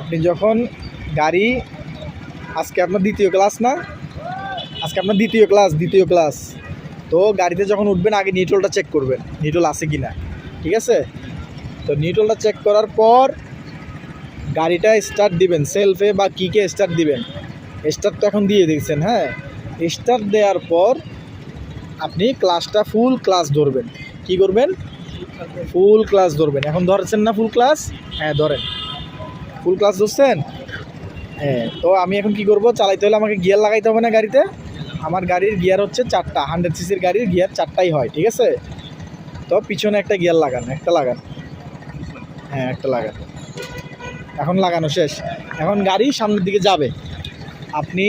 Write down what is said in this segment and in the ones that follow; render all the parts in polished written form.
আপনি যখন গাড়ি আজকে আপনার দ্বিতীয় ক্লাস না, আজকে আপনার দ্বিতীয় ক্লাস তো গাড়িতে যখন উঠবেন আগে নিউট্রালটা চেক করবেন নিউট্রাল আছে কি না, ঠিক আছে? তো নিউট্রালটা চেক করার পর গাড়িটা স্টার্ট দিবেন, সেলফে বা কিকে স্টার্ট দিবেন। স্টার্ট তো এখন দিয়ে দিয়েছেন, হ্যাঁ। স্টার্ট দেওয়ার পর আপনি ক্লাসটা ফুল ক্লাস ধরবেন। কি করবেন? ফুল ক্লাস ধরবেন। এখন ধরছেন না ফুল ক্লাস? হ্যাঁ ধরেন, ফুল ক্লাস ধরছেন। হ্যাঁ, তো আমি এখন কি করব? চালাইতে হলে আমাকে গিয়ার লাগাইতে হবে না গাড়িতে? আমার গাড়ির গিয়ার হচ্ছে 4টা, 100 সিসির গাড়ির গিয়ার 4টাই হয়, ঠিক আছে? তো পিছনে একটা গিয়ার লাগান, একটা লাগান, হ্যাঁ একটা লাগান। এখন লাগানো শেষ। এখন গাড়ি সামনের দিকে যাবে। আপনি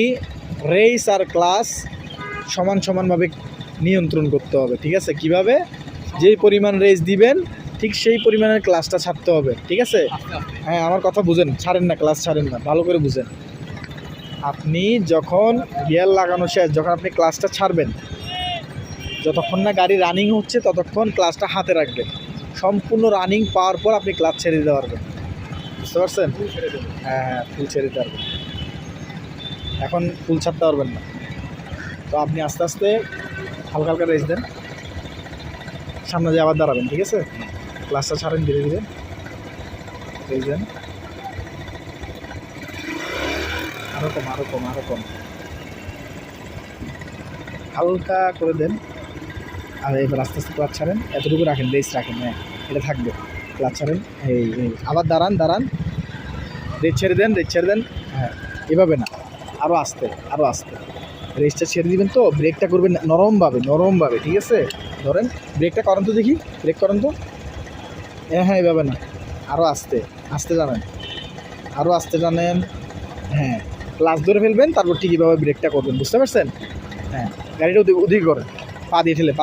রেস আর ক্লাস সমানভাবে নিয়ন্ত্রণ করতে হবে, ঠিক আছে? কিভাবে? যেই পরিমাণ রেস দিবেন ঠিক সেই পরিমাণের ক্লাসটা ছাড়তে হবে, ঠিক আছে? হ্যাঁ, আমার কথা বুঝেন, ছাড়েন না, ক্লাস ছাড়েন না, ভালো করে বুঝেন। আপনি যখন গিয়ার লাগানো শেষ, যখন আপনি ক্লাসটা ছাড়বেন, যতক্ষণ না গাড়ি রানিং হচ্ছে ততক্ষণ ক্লাসটা হাতে রাখবেন। সম্পূর্ণ রানিং পাওয়ার পর আপনি ক্লাস ছেড়ে দিতে পারবেন, বুঝতে পারছেন? হ্যাঁ, ফুল ছেড়ে দিতে পারবেন। এখন ফুল ছাড়তে পারবেন না। তো আপনি আস্তে আস্তে হালকা হালকা রেস দেন, সামনে দিয়ে আবার দাঁড়াবেন, ঠিক আছে? ক্লাসটা ছাড়েন ধীরে ধীরে, রেস দেন, আরও কম, হালকা করে দেন। আর এবার আস্তে আস্তে ক্লাচ ছাড়েন, এতটুকু রাখেন, রেস রাখেন, হ্যাঁ এটা থাকবে। ক্লাচ ছাড়েন, এই আবার দাঁড়ান, রেস ছেড়ে দেন, হ্যাঁ এভাবে না, আরও আস্তে, রেসটা ছেড়ে দিবেন। তো ব্রেকটা করবেন নরমভাবে, ঠিক আছে? ধরেন, ব্রেকটা করেন তো দেখি, ব্রেক করেন তো। হ্যাঁ এভাবে না, আরও আস্তে টানেন, হ্যাঁ ক্লাচ ধরে ফেলবেন, তারপর ঠিক এভাবে ব্রেকটা করবেন, বুঝতে পারছেন? হ্যাঁ, গাড়িটা ওদিকে করেন, পা দিয়ে ঠেলে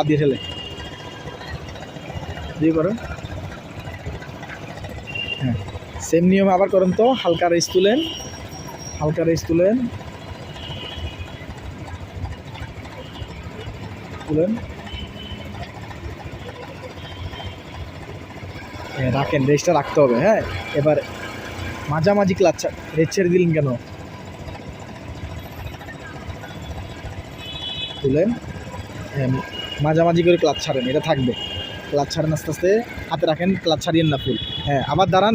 দিয়ে করেন। হ্যাঁ, সেম নিয়ম আবার করেন তো। হালকা রেস তুলেন, হ্যাঁ রাখেন, রেসটা রাখতে হবে। হ্যাঁ, এবার মাঝামাঝি ক্লাচ, রেস ছেড়ে দিলেন কেন? তুলেন, হ্যাঁ মাঝামাঝি করে ক্লাচ ছাড়েন, এটা থাকবে। ক্লাচ ছাড়েন আস্তে আস্তে, হাতে রাখেন, ক্লাচ ছাড়িয়েন না ফুল। হ্যাঁ, আবার দাঁড়ান,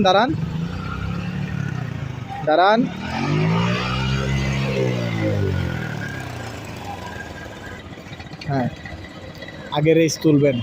হ্যাঁ আগে রেস তুলবেন,